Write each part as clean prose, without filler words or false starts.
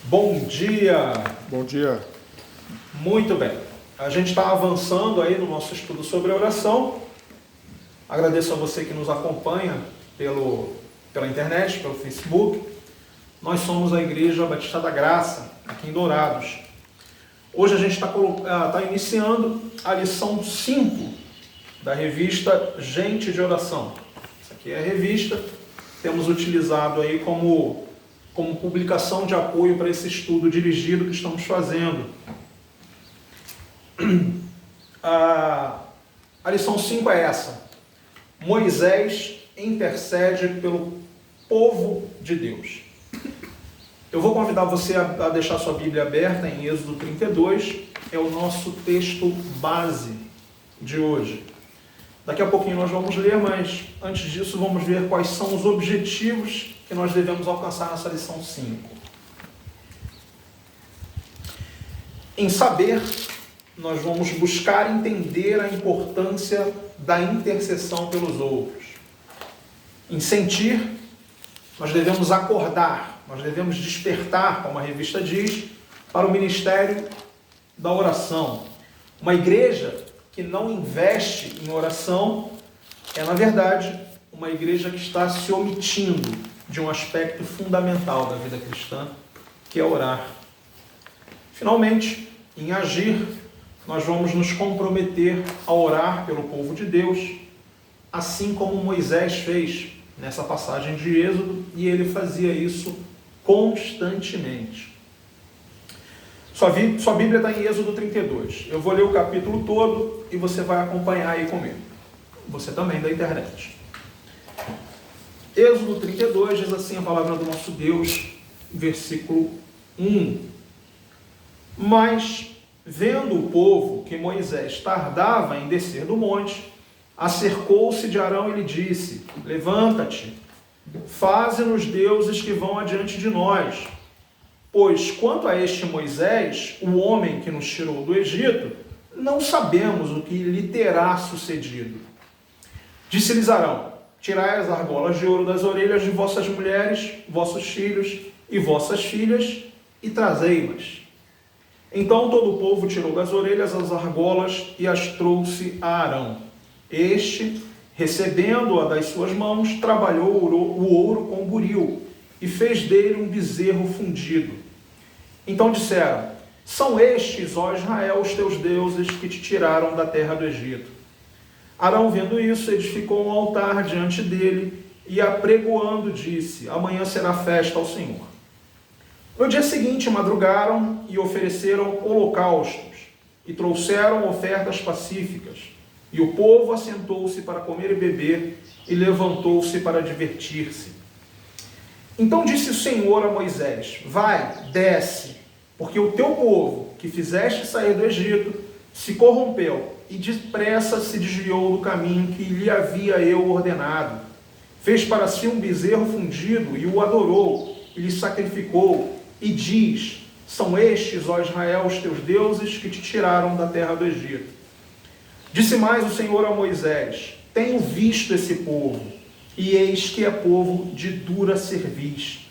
Bom dia! Bom dia. Muito bem. A gente está avançando aí no nosso estudo sobre oração. Agradeço a você que nos acompanha pela internet, pelo Facebook. Nós somos a Igreja Batista da Graça, aqui em Dourados. Hoje a gente está iniciando a lição 5 da revista Gente de Oração. Essa aqui é a revista. Temos utilizado aí como publicação de apoio para esse estudo dirigido que estamos fazendo. A lição 5 é essa. Moisés intercede pelo povo de Deus. Eu vou convidar você a deixar sua Bíblia aberta em Êxodo 32, é o nosso texto base de hoje. Daqui a pouquinho nós vamos ler, mas antes disso vamos ver quais são os objetivos que nós devemos alcançar nessa lição 5. Em saber, nós vamos buscar entender a importância da intercessão pelos outros. Em sentir, nós devemos acordar, nós devemos despertar, como a revista diz, para o ministério da oração. Uma igreja que não investe em oração é, na verdade, uma igreja que está se omitindo de um aspecto fundamental da vida cristã, que é orar. Finalmente, em agir, nós vamos nos comprometer a orar pelo povo de Deus, assim como Moisés fez nessa passagem de Êxodo, e ele fazia isso constantemente. Sua Bíblia está em Êxodo 32. Eu vou ler o capítulo todo e você vai acompanhar aí comigo. Você também da internet. Êxodo 32 diz assim a palavra do nosso Deus, versículo 1. Mas, vendo o povo que Moisés tardava em descer do monte, acercou-se de Arão e lhe disse: levanta-te, faze-nos deuses que vão adiante de nós. Pois, quanto a este Moisés, o homem que nos tirou do Egito, não sabemos o que lhe terá sucedido. Disse-lhes Arão: tirai as argolas de ouro das orelhas de vossas mulheres, vossos filhos e vossas filhas, e trazei-mas. Então todo o povo tirou das orelhas as argolas e as trouxe a Arão. Este, recebendo-a das suas mãos, trabalhou o ouro com buril e fez dele um bezerro fundido. Então disseram: são estes, ó Israel, os teus deuses que te tiraram da terra do Egito. Arão, vendo isso, edificou um altar diante dele e, apregoando, disse: amanhã será festa ao Senhor. No dia seguinte madrugaram e ofereceram holocaustos e trouxeram ofertas pacíficas. E o povo assentou-se para comer e beber e levantou-se para divertir-se. Então disse o Senhor a Moisés: vai, desce, porque o teu povo, que fizeste sair do Egito, se corrompeu e depressa se desviou do caminho que lhe havia eu ordenado. Fez para si um bezerro fundido e o adorou, e lhe sacrificou, e diz: são estes, ó Israel, os teus deuses que te tiraram da terra do Egito. Disse mais o Senhor a Moisés: tenho visto esse povo, e eis que é povo de dura cerviz.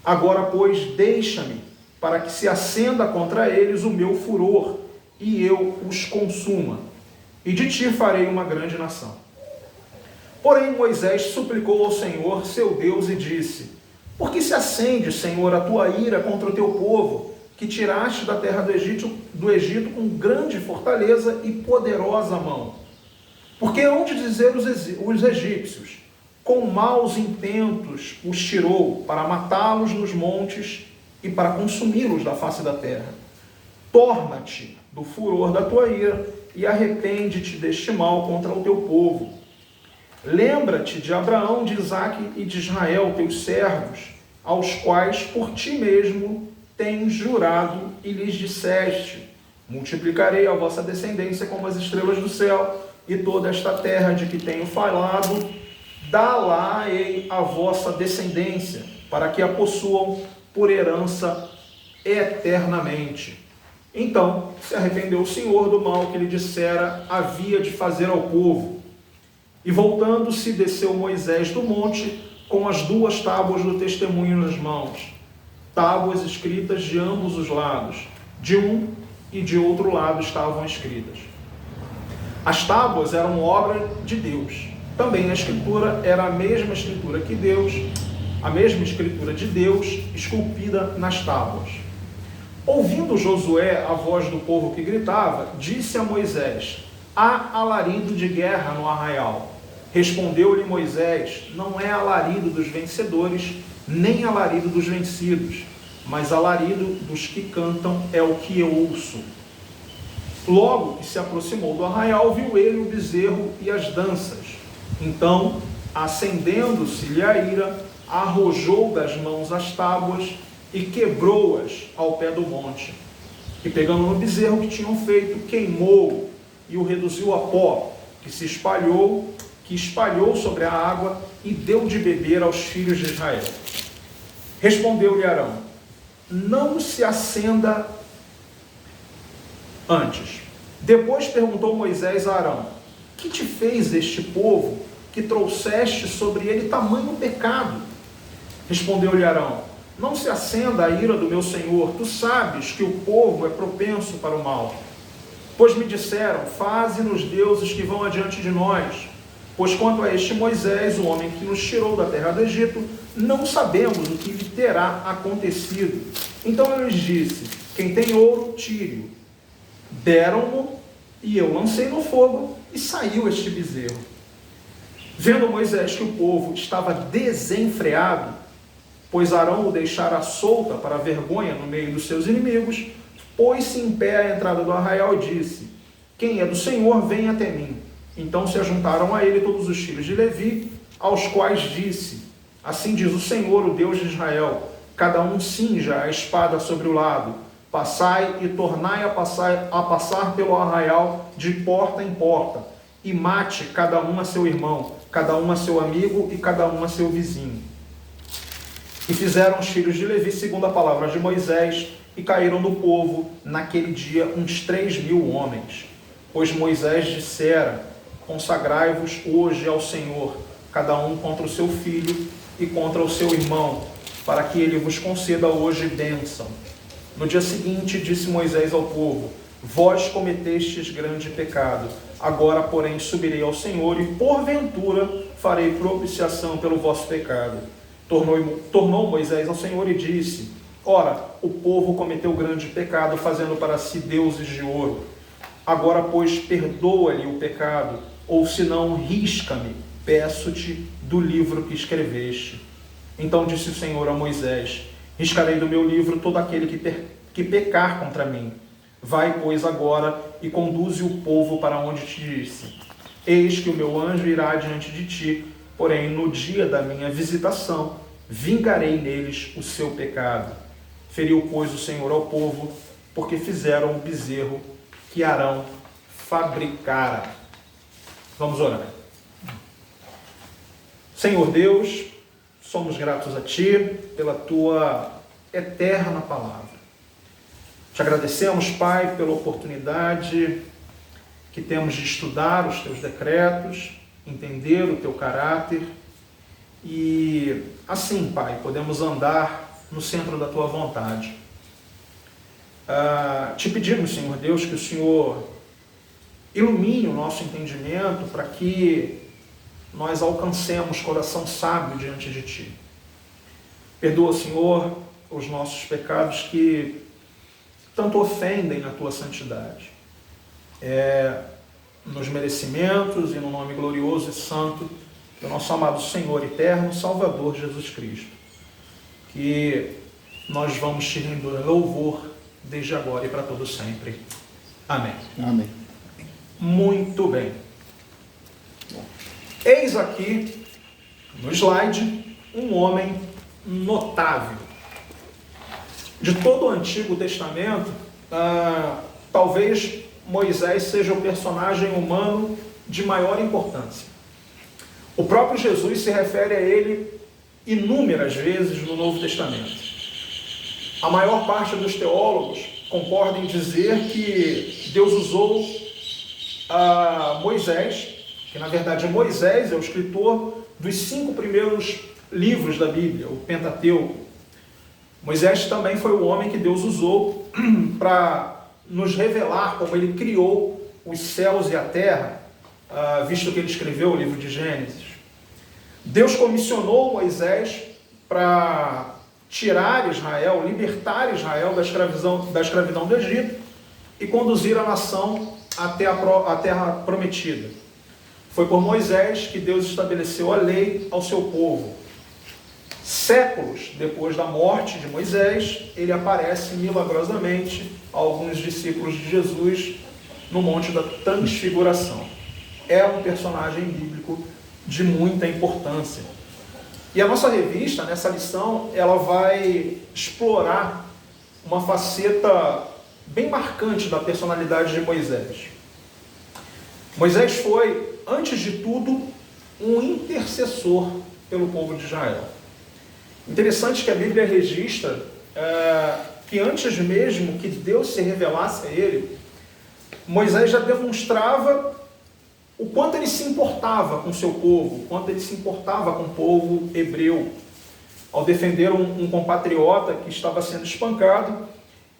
Agora, pois, deixa-me, para que se acenda contra eles o meu furor, e eu os consuma, e de ti farei uma grande nação. Porém Moisés suplicou ao Senhor, seu Deus, e disse: por que se acende, Senhor, a tua ira contra o teu povo, que tiraste da terra do Egito com grande fortaleza e poderosa mão? Porque hão de dizer os egípcios: com maus intentos os tirou, para matá-los nos montes e para consumi-los da face da terra. Torna-te do furor da tua ira e arrepende-te deste mal contra o teu povo. Lembra-te de Abraão, de Isaque e de Israel, teus servos, aos quais por ti mesmo tens jurado e lhes disseste: multiplicarei a vossa descendência como as estrelas do céu, e toda esta terra de que tenho falado, dá-la-ei a vossa descendência, para que a possuam por herança eternamente. Então se arrependeu o Senhor do mal que lhe dissera havia de fazer ao povo. E voltando-se, desceu Moisés do monte com as 2 tábuas do testemunho nas mãos. tábuas escritas de ambos os lados, de um e de outro lado estavam escritas. As tábuas eram obra de Deus. Também a escritura era a mesma escritura que Deus, a mesma escritura de Deus, esculpida nas tábuas. Ouvindo Josué a voz do povo que gritava, disse a Moisés: há alarido de guerra no arraial. Respondeu-lhe Moisés: não é alarido dos vencedores, nem alarido dos vencidos, mas alarido dos que cantam é o que eu ouço. Logo que se aproximou do arraial, viu ele o bezerro e as danças. Então, acendendo-se-lhe a ira, arrojou das mãos as tábuas e quebrou-as ao pé do monte. E pegando no bezerro que tinham feito, queimou e o reduziu a pó, que espalhou sobre a água e deu de beber aos filhos de Israel. Respondeu-lhe Arão: não se acenda antes. Depois perguntou Moisés a Arão: que te fez este povo que trouxeste sobre ele tamanho pecado? Respondeu-lhe Arão: não se acenda a ira do meu senhor, tu sabes que o povo é propenso para o mal. Pois me disseram: faze-nos deuses que vão adiante de nós. Pois quanto a este Moisés, o homem que nos tirou da terra do Egito, não sabemos o que lhe terá acontecido. Então eu lhes disse: quem tem ouro, tire-o. Deram-no, e eu lancei no fogo, e saiu este bezerro. Vendo Moisés que o povo estava desenfreado, pois Arão o deixara solta para a vergonha no meio dos seus inimigos, pôs-se em pé à entrada do arraial e disse: quem é do Senhor, vem até mim. Então se ajuntaram a ele todos os filhos de Levi, aos quais disse: assim diz o Senhor, o Deus de Israel, cada um cinja a espada sobre o lado, passai e tornai a passar pelo arraial de porta em porta, e mate cada um a seu irmão, cada um a seu amigo e cada um a seu vizinho. E fizeram os filhos de Levi segundo a palavra de Moisés, e caíram do povo naquele dia uns 3.000 homens. Pois Moisés dissera: consagrai-vos hoje ao Senhor, cada um contra o seu filho e contra o seu irmão, para que ele vos conceda hoje bênção. No dia seguinte disse Moisés ao povo: vós cometestes grande pecado, agora porém subirei ao Senhor e porventura farei propiciação pelo vosso pecado. Tornou Moisés ao Senhor e disse: ora, o povo cometeu grande pecado, fazendo para si deuses de ouro. Agora, pois, perdoa-lhe o pecado, ou senão risca-me, peço-te, do livro que escreveste. Então disse o Senhor a Moisés: riscarei do meu livro todo aquele que pecar contra mim. Vai, pois, agora e conduze o povo para onde te disse. Eis que o meu anjo irá diante de ti, porém no dia da minha visitação vingarei neles o seu pecado. Feriu, pois, o Senhor ao povo, porque fizeram o bezerro que Arão fabricara. Vamos orar. Senhor Deus, somos gratos a Ti pela Tua eterna palavra. Te agradecemos, Pai, pela oportunidade que temos de estudar os Teus decretos, entender o Teu caráter e, assim, Pai, podemos andar no centro da Tua vontade. Te pedimos, Senhor Deus, que o Senhor ilumine o nosso entendimento para que nós alcancemos coração sábio diante de Ti. Perdoa, Senhor, os nossos pecados que tanto ofendem a Tua santidade. Nos merecimentos e no nome glorioso e santo do nosso amado Senhor eterno, Salvador Jesus Cristo, que nós vamos te render louvor desde agora e para todo sempre. Amém. Amém. Muito bem. Eis aqui, no slide, um homem notável. De todo o Antigo Testamento, talvez Moisés seja o personagem humano de maior importância. O próprio Jesus se refere a ele inúmeras vezes no Novo Testamento. A maior parte dos teólogos concorda em dizer que Deus usou Moisés, que na verdade Moisés é o escritor dos 5 primeiros livros da Bíblia, o Pentateuco. Moisés também foi o homem que Deus usou para nos revelar como ele criou os céus e a terra, visto que ele escreveu o livro de Gênesis. Deus comissionou Moisés para tirar Israel, libertar Israel da escravidão do Egito e conduzir a nação até a terra prometida. Foi por Moisés que Deus estabeleceu a lei ao seu povo. Séculos depois da morte de Moisés, ele aparece milagrosamente a alguns discípulos de Jesus no Monte da Transfiguração. É um personagem bíblico de muita importância. E a nossa revista, nessa lição, ela vai explorar uma faceta bem marcante da personalidade de Moisés. Moisés foi, antes de tudo, um intercessor pelo povo de Israel. Interessante que a Bíblia registra que antes mesmo que Deus se revelasse a ele, Moisés já demonstrava o quanto ele se importava com o seu povo, o quanto ele se importava com o povo hebreu. Ao defender um compatriota que estava sendo espancado,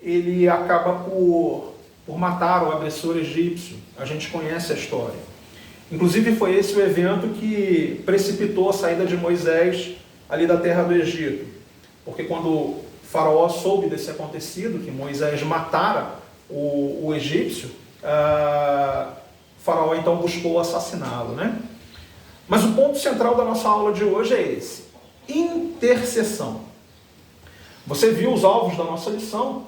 ele acaba por matar o agressor egípcio. A gente conhece a história. Inclusive foi esse o evento que precipitou a saída de Moisés ali da terra do Egito. Porque quando Faraó soube desse acontecido, que Moisés matara o egípcio, Faraó então buscou assassiná-lo, né? Mas o ponto central da nossa aula de hoje é esse: intercessão. Você viu os alvos da nossa lição?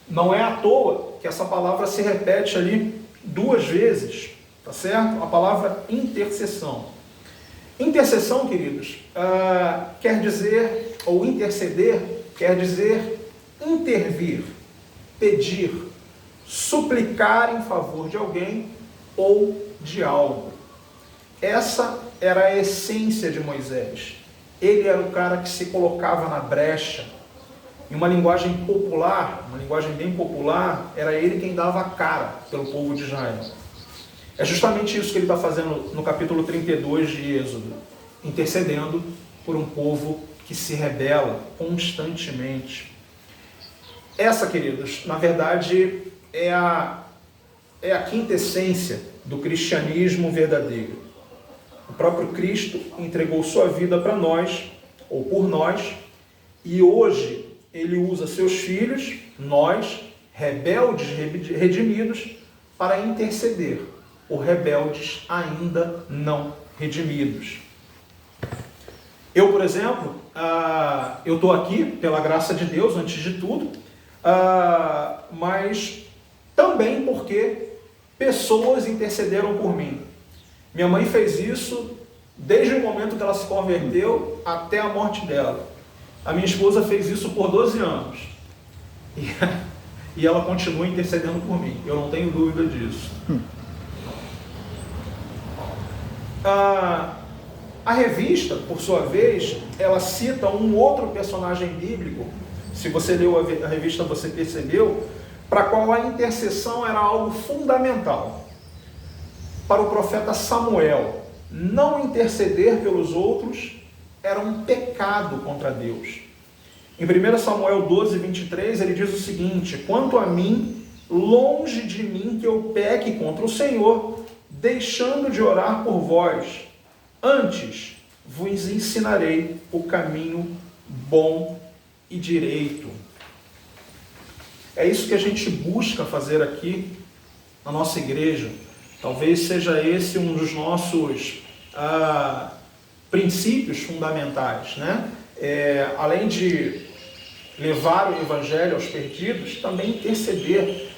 Não é à toa que essa palavra se repete ali 2 vezes, tá certo? A palavra intercessão. Intercessão, queridos, quer dizer, ou interceder, quer dizer intervir, pedir, suplicar em favor de alguém ou de algo. Essa era a essência de Moisés. Ele era o cara que se colocava na brecha. Em uma linguagem popular, uma linguagem bem popular, era ele quem dava a cara pelo povo de Israel. É justamente isso que ele está fazendo no capítulo 32 de Êxodo, intercedendo por um povo que se rebela constantemente. Essa, queridos, na verdade, é a quintessência do cristianismo verdadeiro. O próprio Cristo entregou sua vida para nós, ou por nós, e hoje ele usa seus filhos, nós, rebeldes redimidos, para interceder por rebeldes ainda não redimidos. Eu, por exemplo, eu estou aqui pela graça de Deus, antes de tudo, mas também porque pessoas intercederam por mim. Minha mãe fez isso desde o momento que ela se converteu até a morte dela. A minha esposa fez isso por 12 anos. E ela continua intercedendo por mim. Eu não tenho dúvida disso. A revista, por sua vez, ela cita um outro personagem bíblico. Se você leu a revista, você percebeu, para qual a intercessão era algo fundamental. Para o profeta Samuel, não interceder pelos outros era um pecado contra Deus. Em 1 Samuel 12, 23, ele diz o seguinte: quanto a mim, longe de mim que eu peque contra o Senhor, deixando de orar por vós. Antes vos ensinarei o caminho bom e direito. É isso que a gente busca fazer aqui na nossa igreja. Talvez seja esse um dos nossos princípios fundamentais, né? Além de levar o evangelho aos perdidos, também interceder.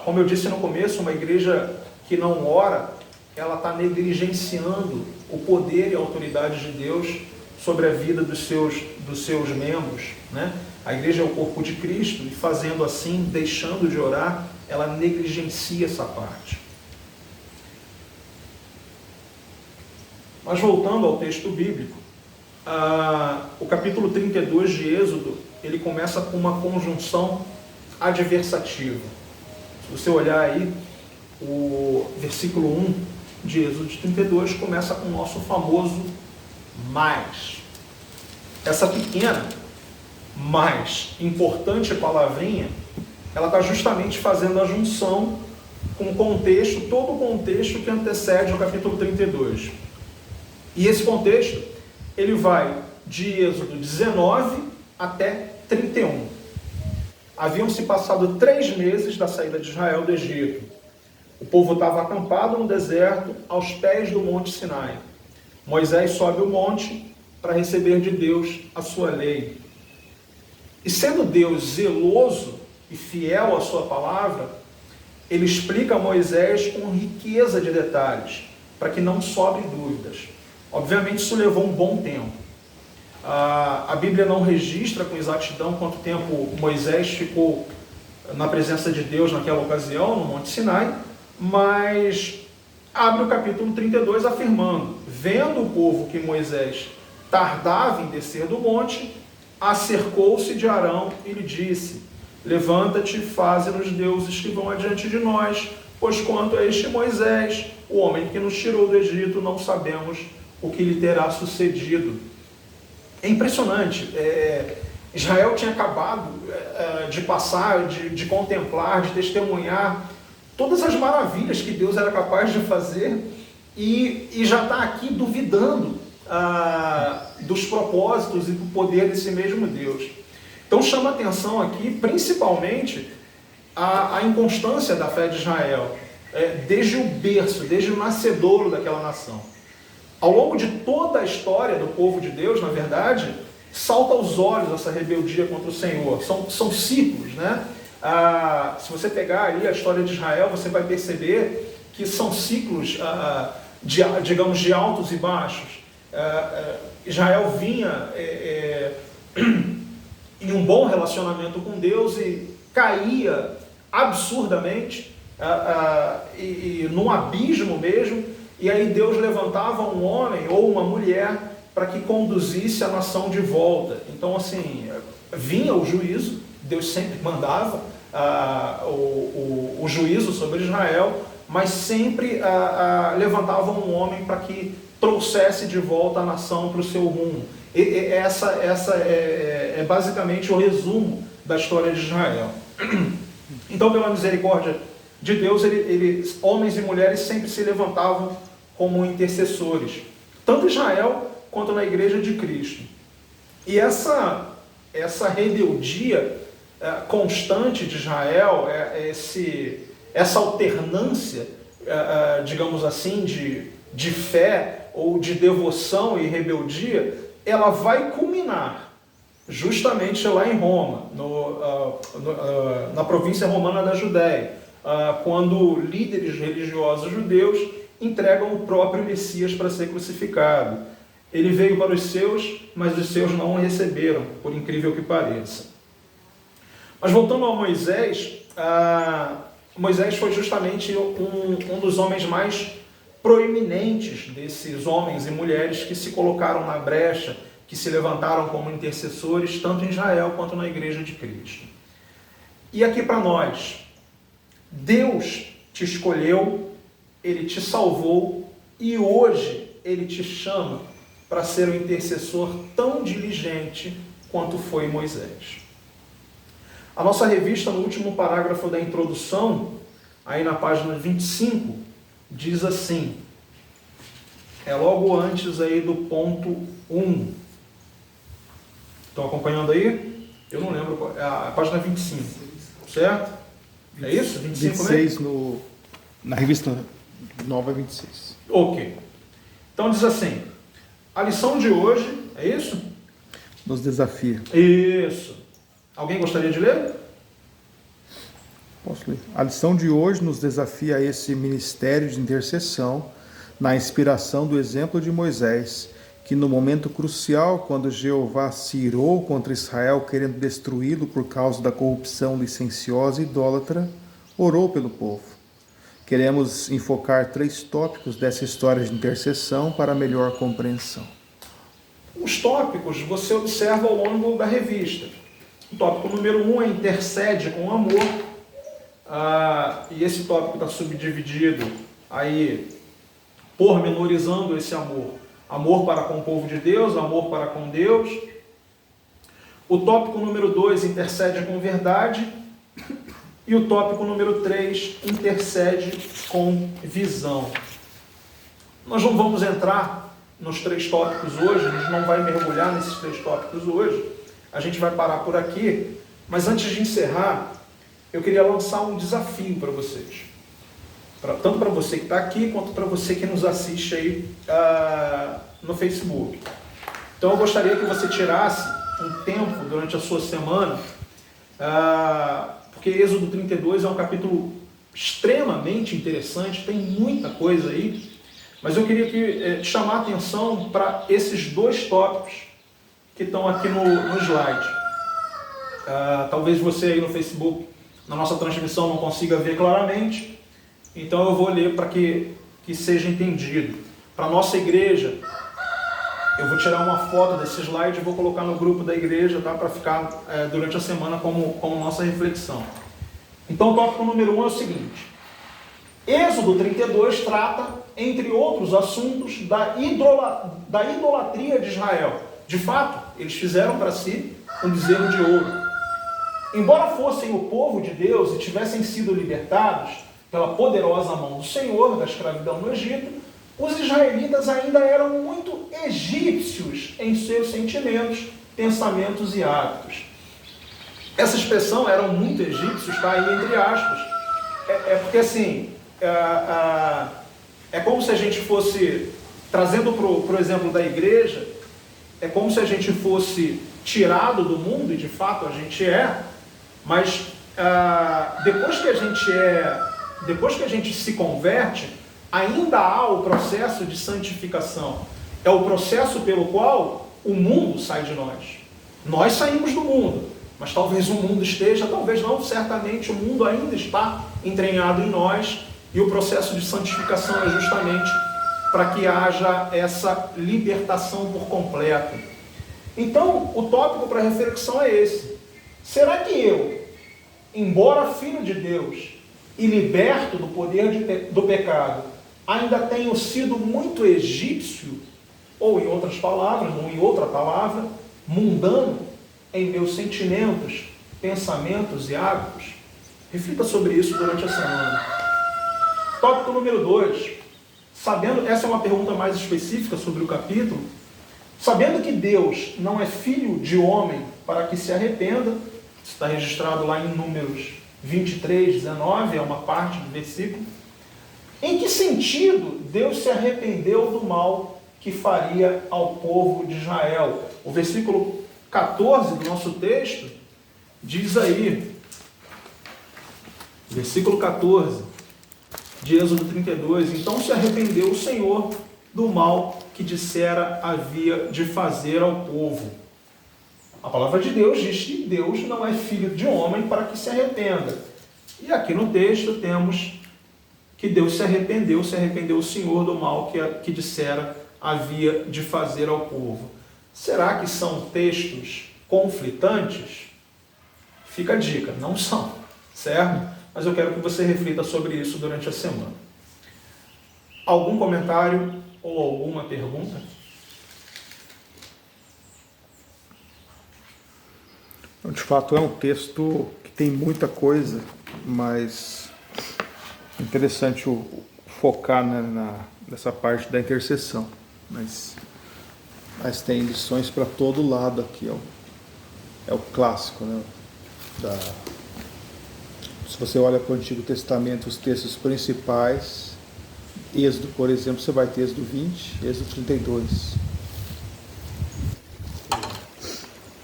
Como eu disse no começo, uma igreja que não ora, ela está negligenciando o poder e a autoridade de Deus sobre a vida dos seus membros, né? A igreja é o corpo de Cristo, e fazendo assim, deixando de orar, ela negligencia essa parte. Mas voltando ao texto bíblico, o capítulo 32 de Êxodo, ele começa com uma conjunção adversativa. Se você olhar aí, o versículo 1 de Êxodo 32 começa com o nosso famoso mas. Essa pequena Mas, importante palavrinha, ela está justamente fazendo a junção com o contexto, todo o contexto que antecede o capítulo 32. E esse contexto, ele vai de Êxodo 19 até 31. Haviam se passado 3 meses da saída de Israel do Egito. O povo estava acampado no deserto, aos pés do Monte Sinai. Moisés sobe o monte para receber de Deus a sua lei. E sendo Deus zeloso e fiel à sua palavra, ele explica a Moisés com riqueza de detalhes, para que não sobre dúvidas. Obviamente isso levou um bom tempo. A Bíblia não registra com exatidão quanto tempo Moisés ficou na presença de Deus naquela ocasião, no Monte Sinai, mas abre o capítulo 32 afirmando: vendo o povo que Moisés tardava em descer do monte, acercou-se de Arão e lhe disse: levanta-te, faze-nos deuses que vão adiante de nós, pois quanto a este Moisés, o homem que nos tirou do Egito, não sabemos o que lhe terá sucedido. É impressionante. Israel tinha acabado de passar, de contemplar, de testemunhar todas as maravilhas que Deus era capaz de fazer e já está aqui duvidando dos propósitos e do poder desse mesmo Deus. Então chama atenção aqui, principalmente, a inconstância da fé de Israel, desde o berço, desde o nascedouro daquela nação. Ao longo de toda a história do povo de Deus, na verdade, salta aos olhos essa rebeldia contra o Senhor. São ciclos, né? Se você pegar ali a história de Israel, você vai perceber que são ciclos, digamos, de altos e baixos. Israel vinha em um bom relacionamento com Deus e caía absurdamente e num abismo mesmo, e aí Deus levantava um homem ou uma mulher para que conduzisse a nação de volta. Então, assim, vinha o juízo, Deus sempre mandava o juízo sobre Israel, mas sempre levantava um homem para que trouxesse de volta a nação para o seu rumo. Essa é basicamente o resumo da história de Israel. Então, pela misericórdia de Deus, homens e mulheres sempre se levantavam como intercessores, tanto em Israel quanto na igreja de Cristo. E essa rebeldia constante de Israel, essa alternância, digamos assim, de fé ou de devoção e rebeldia, ela vai culminar justamente lá em Roma, na província romana da Judéia, quando líderes religiosos judeus entregam o próprio Messias para ser crucificado. Ele veio para os seus, mas os seus não o receberam, por incrível que pareça. Mas voltando a Moisés, Moisés foi justamente um dos homens mais proeminentes desses homens e mulheres que se colocaram na brecha, que se levantaram como intercessores, tanto em Israel quanto na igreja de Cristo. E aqui para nós, Deus te escolheu, Ele te salvou e hoje Ele te chama para ser um intercessor tão diligente quanto foi Moisés. A nossa revista, no último parágrafo da introdução, aí na página 25, diz assim, logo antes aí do ponto 1. Estão acompanhando aí? Eu não lembro qual, a página 25, certo? É isso? 26 na revista nova 26. Ok. Então diz assim, a lição de hoje, é isso? Nos desafia. Isso. Alguém gostaria de ler? Posso ler? A lição de hoje nos desafia a esse ministério de intercessão, na inspiração do exemplo de Moisés, que no momento crucial, quando Jeová se irou contra Israel, querendo destruí-lo por causa da corrupção licenciosa e idólatra, orou pelo povo. Queremos enfocar 3 tópicos dessa história de intercessão para melhor compreensão. Os tópicos você observa ao longo da revista. O tópico número 1 é intercede com amor. E esse tópico está subdividido aí, pormenorizando esse amor. Amor para com o povo de Deus, amor para com Deus. O tópico número 2, intercede com verdade. E o tópico número 3, intercede com visão. Nós não vamos entrar nos 3 tópicos hoje, a gente não vai mergulhar nesses 3 tópicos hoje. A gente vai parar por aqui. Mas antes de encerrar, eu queria lançar um desafio para vocês. Tanto para você que está aqui, quanto para você que nos assiste aí no Facebook. Então eu gostaria que você tirasse um tempo durante a sua semana, porque Êxodo 32 é um capítulo extremamente interessante, tem muita coisa aí, mas eu queria chamar a atenção para esses 2 tópicos que estão aqui no slide. Talvez você aí no Facebook, na nossa transmissão, não consiga ver claramente, então eu vou ler para que seja entendido. Para a nossa igreja, eu vou tirar uma foto desse slide e vou colocar no grupo da igreja, tá? Para ficar durante a semana como nossa reflexão. Então o tópico número 1 é o seguinte: Êxodo 32 trata, entre outros assuntos, da idolatria de Israel. De fato, eles fizeram para si um bezerro de ouro. Embora fossem o povo de Deus e tivessem sido libertados pela poderosa mão do Senhor da escravidão no Egito, os israelitas ainda eram muito egípcios em seus sentimentos, pensamentos e hábitos. Essa expressão, eram muito egípcios, está aí entre aspas. Porque assim, é como se a gente fosse, trazendo para o exemplo da igreja, é como se a gente fosse tirado do mundo, e de fato a gente mas depois que a gente se converte, ainda há o processo de santificação. É o processo pelo qual o mundo sai de nós. Nós saímos do mundo, mas talvez o mundo esteja, talvez não, certamente o mundo ainda está entranhado em nós, e o processo de santificação é justamente para que haja essa libertação por completo. Então, o tópico para reflexão é esse. Será que eu, embora filho de Deus e liberto do poder do pecado, ainda tenho sido muito egípcio, ou em outras palavras, ou em outra palavra, mundano em meus sentimentos, pensamentos e hábitos? Reflita sobre isso durante a semana. Tópico número 2. Essa é uma pergunta mais específica sobre o capítulo. Sabendo que Deus não é filho de homem para que se arrependa, está registrado lá em Números 23, 19, é uma parte do versículo. Em que sentido Deus se arrependeu do mal que faria ao povo de Israel? O versículo 14 do nosso texto diz aí, versículo 14 de Êxodo 32, então se arrependeu o Senhor do mal que dissera havia de fazer ao povo. A palavra de Deus diz que Deus não é filho de homem para que se arrependa. E aqui no texto temos que Deus se arrependeu o Senhor do mal que dissera havia de fazer ao povo. Será que são textos conflitantes? Fica a dica, não são, certo? Mas eu quero que você reflita sobre isso durante a semana. Algum comentário ou alguma pergunta? De fato, é um texto que tem muita coisa, mas é interessante focar nessa parte da intercessão. Mas tem lições para todo lado aqui. É o clássico, né? Se você olha para o Antigo Testamento, os textos principais, Êxodo, por exemplo, você vai ter Êxodo 20, Êxodo 32.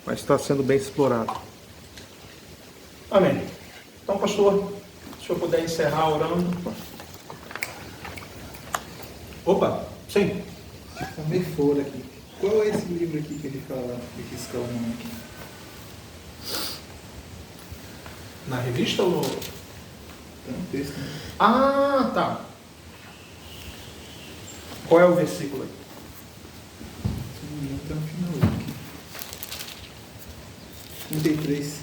Mas está sendo bem explorado. Amém. Então, pastor, se eu puder encerrar orando. Opa, sim. Está meio fora aqui. Qual é esse livro aqui que ele fala de riscar o nome aqui? Na revista ou no... Está no texto, né? Ah, tá. Qual é o versículo aí? Se não me engano, está no final aqui. 33.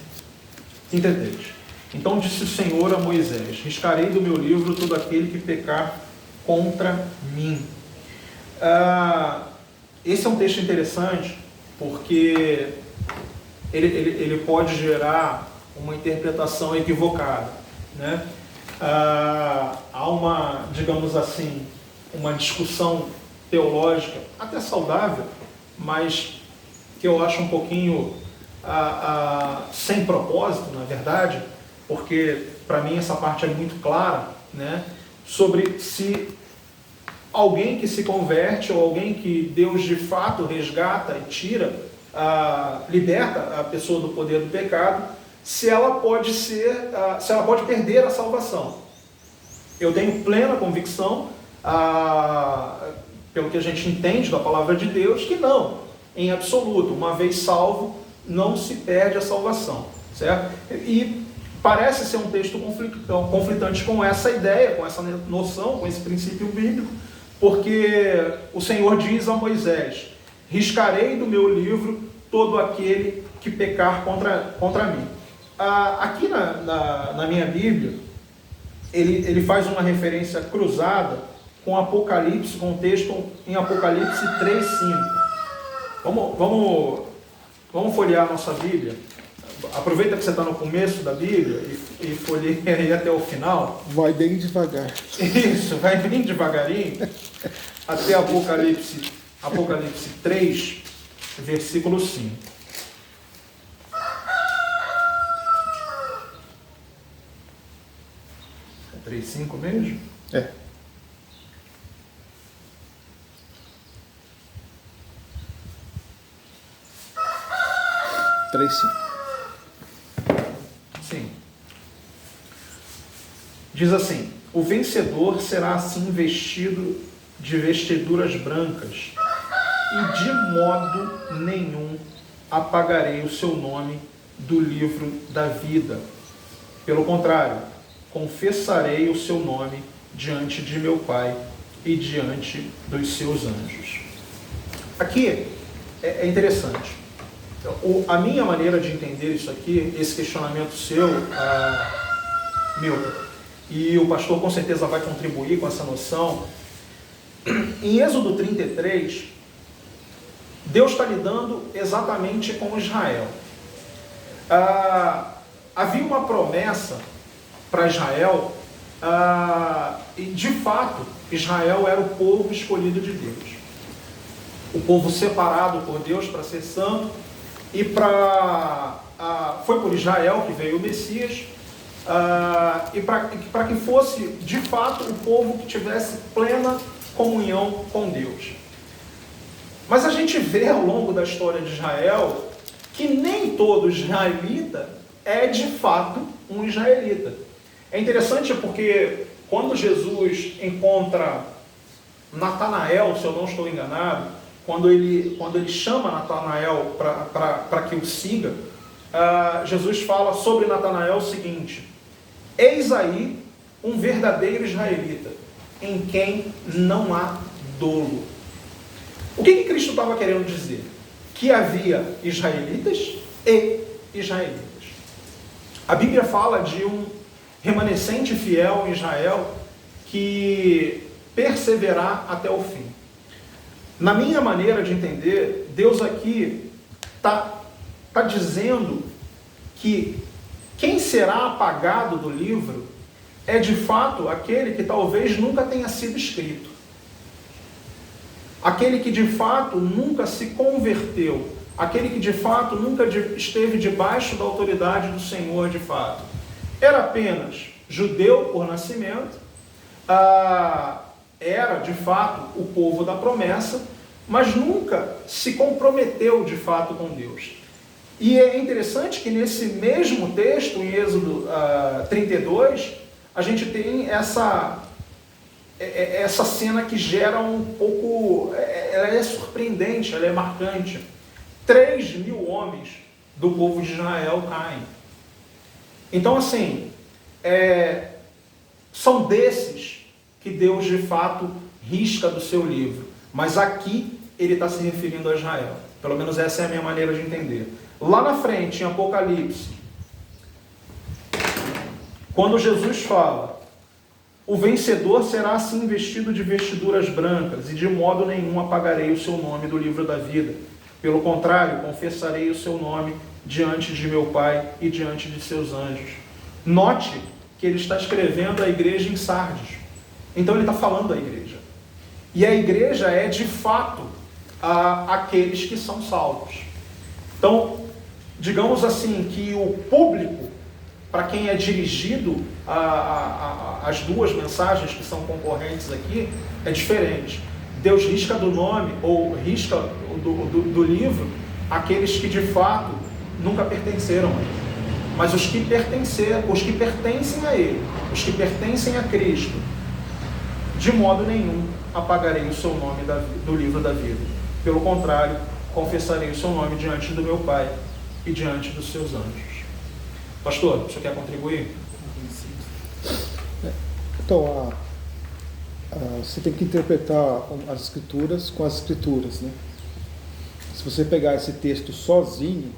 33. Então disse o Senhor a Moisés: riscarei do meu livro todo aquele que pecar contra mim. Esse é um texto interessante porque ele pode gerar uma interpretação equivocada, né? Há uma, digamos assim, uma discussão teológica, até saudável, mas que eu acho um pouquinho sem propósito, na verdade, porque para mim essa parte é muito clara, né? Sobre se alguém que se converte ou alguém que Deus de fato resgata e tira, liberta a pessoa do poder do pecado, se ela pode perder a salvação. Eu tenho plena convicção, pelo que a gente entende da palavra de Deus, que não, em absoluto, uma vez salvo, não se perde a salvação, certo? E parece ser um texto conflitante com essa ideia, com essa noção, com esse princípio bíblico, porque o Senhor diz a Moisés: riscarei do meu livro todo aquele que pecar contra mim. Aqui na minha Bíblia, ele faz uma referência cruzada com Apocalipse, com o texto em Apocalipse 3:5. Vamos folhear a nossa Bíblia. Aproveita que você está no começo da Bíblia e folheia aí até o final. Vai bem devagar. Isso, vai bem devagarinho, até Apocalipse 3, versículo 5. É 3:5 mesmo? É. Sim. Diz assim: o vencedor será assim vestido de vestiduras brancas, e de modo nenhum apagarei o seu nome do livro da vida. Pelo contrário, confessarei o seu nome diante de meu Pai e diante dos seus anjos. Aqui é interessante. A minha maneira de entender isso aqui, esse questionamento seu, Milton, e o pastor com certeza vai contribuir com essa noção. Em Êxodo 33, Deus está lidando exatamente com Israel. Havia uma promessa para Israel, e de fato, Israel era o povo escolhido de Deus. O povo separado por Deus para ser santo, e foi por Israel que veio o Messias, e para que fosse de fato o povo que tivesse plena comunhão com Deus. Mas a gente vê ao longo da história de Israel que nem todo israelita é de fato um israelita. É interessante porque quando Jesus encontra Natanael, se eu não estou enganado, quando ele chama Natanael para que o siga, Jesus fala sobre Natanael o seguinte: eis aí um verdadeiro israelita, em quem não há dolo. O que Cristo estava querendo dizer? Que havia israelitas e israelitas. A Bíblia fala de um remanescente fiel em Israel que perseverar até o fim. Na minha maneira de entender, Deus aqui está dizendo que quem será apagado do livro é de fato aquele que talvez nunca tenha sido escrito. Aquele que de fato nunca se converteu. Aquele que de fato nunca esteve debaixo da autoridade do Senhor de fato. Era apenas judeu por nascimento, era de fato o povo da promessa, mas nunca se comprometeu de fato com Deus. E é interessante que nesse mesmo texto, em Êxodo 32, a gente tem essa cena que gera um pouco, ela é surpreendente, ela é marcante. 3.000 homens do povo de Israel caem. Então, assim, são desses que Deus de fato risca do seu livro. Mas aqui ele está se referindo a Israel. Pelo menos essa é a minha maneira de entender. Lá na frente, em Apocalipse, quando Jesus fala: o vencedor será assim vestido de vestiduras brancas, e de modo nenhum apagarei o seu nome do livro da vida. Pelo contrário, confessarei o seu nome diante de meu Pai e diante de seus anjos. Note que ele está escrevendo à igreja em Sardes. Então ele está falando à igreja. E a igreja é, de fato, aqueles que são salvos. Então, digamos assim, que o público, para quem é dirigido as duas mensagens que são concorrentes aqui, é diferente. Deus risca do nome, ou risca do livro, aqueles que de fato nunca pertenceram a ele. Mas os que pertencem a ele, os que pertencem a Cristo, de modo nenhum apagarei o seu nome do livro da vida. Pelo contrário, confessarei o seu nome diante do meu Pai e diante dos seus anjos. Pastor, você quer contribuir? Então, você tem que interpretar as escrituras com as escrituras, né? Se você pegar esse texto sozinho,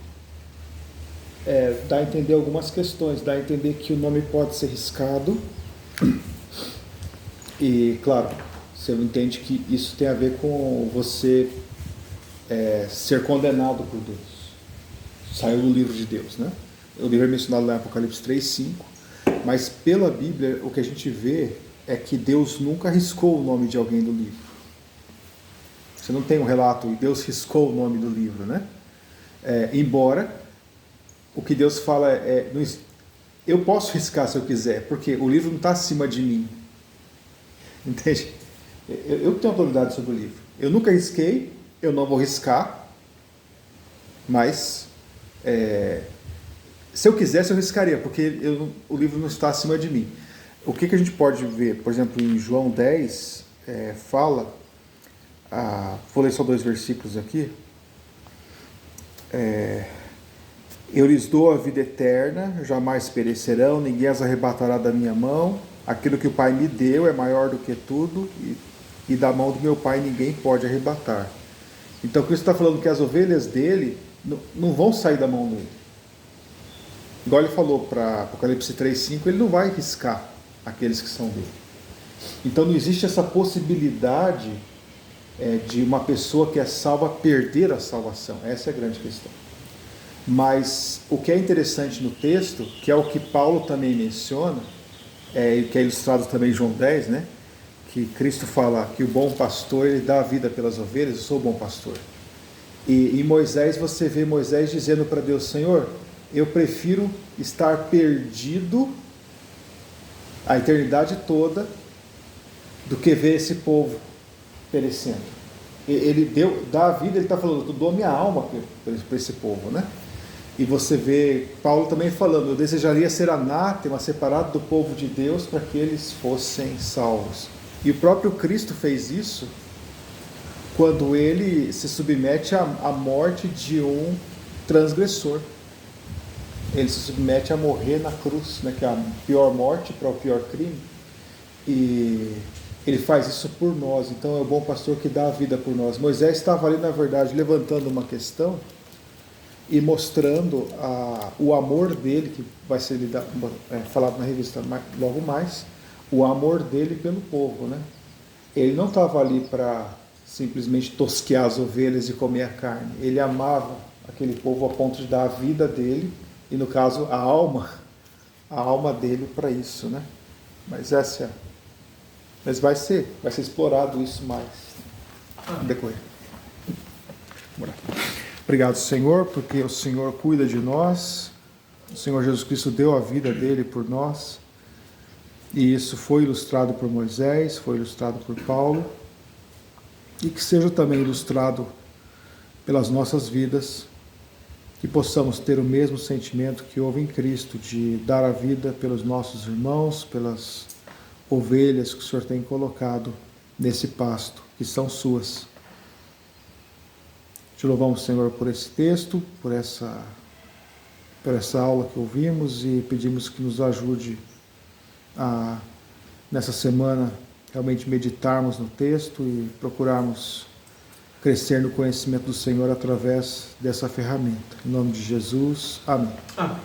dá a entender algumas questões, dá a entender que o nome pode ser riscado, e claro, você entende que isso tem a ver com você ser condenado por Deus. Saiu do livro de Deus, né? O livro é mencionado lá em Apocalipse 3:5, mas pela Bíblia o que a gente vê é que Deus nunca riscou o nome de alguém do livro. Você não tem um relato e Deus riscou o nome do livro, né? Embora o que Deus fala eu posso riscar se eu quiser, porque o livro não está acima de mim. Entende? Eu tenho autoridade sobre o livro. Eu nunca risquei, eu não vou riscar, mas se eu quisesse eu riscaria, porque o livro não está acima de mim. O que a gente pode ver, por exemplo, em João 10, fala, vou ler só 2 versículos aqui, eu lhes dou a vida eterna, jamais perecerão, ninguém as arrebatará da minha mão, aquilo que o Pai me deu é maior do que tudo, e da mão do meu Pai ninguém pode arrebatar. Então Cristo está falando que as ovelhas dele não vão sair da mão dele. Igual ele falou para Apocalipse 3:5, ele não vai riscar aqueles que são dele. Então não existe essa possibilidade de uma pessoa que é salva perder a salvação. Essa é a grande questão. Mas o que é interessante no texto, que é o que Paulo também menciona, que é ilustrado também em João 10, né? Que Cristo fala que o bom pastor, ele dá a vida pelas ovelhas, eu sou o bom pastor. E em Moisés, você vê Moisés dizendo para Deus, Senhor, eu prefiro estar perdido a eternidade toda do que ver esse povo perecendo. Ele dá a vida, ele está falando, eu dou minha alma para esse povo, né? E você vê Paulo também falando, eu desejaria ser anátema, separado do povo de Deus, para que eles fossem salvos. E o próprio Cristo fez isso quando ele se submete à morte de um transgressor. Ele se submete a morrer na cruz, né, que é a pior morte para o pior crime. E ele faz isso por nós. Então é o bom pastor que dá a vida por nós. Moisés estava ali, na verdade, levantando uma questão e mostrando o amor dele, que vai ser falado na revista logo mais, o amor dele pelo povo, né? Ele não estava ali para simplesmente tosquear as ovelhas e comer a carne. Ele amava aquele povo a ponto de dar a vida dele, e no caso a alma dele para isso, né? Mas vai ser explorado isso mais no decorrer. Vamos lá. Obrigado, Senhor, porque o Senhor cuida de nós. O Senhor Jesus Cristo deu a vida dele por nós. E isso foi ilustrado por Moisés, foi ilustrado por Paulo. E que seja também ilustrado pelas nossas vidas. Que possamos ter o mesmo sentimento que houve em Cristo, de dar a vida pelos nossos irmãos, pelas ovelhas que o Senhor tem colocado nesse pasto, que são suas. Te louvamos, Senhor, por esse texto, por essa aula que ouvimos, e pedimos que nos ajude a, nessa semana, realmente meditarmos no texto e procurarmos crescer no conhecimento do Senhor através dessa ferramenta. Em nome de Jesus, amém. Amém.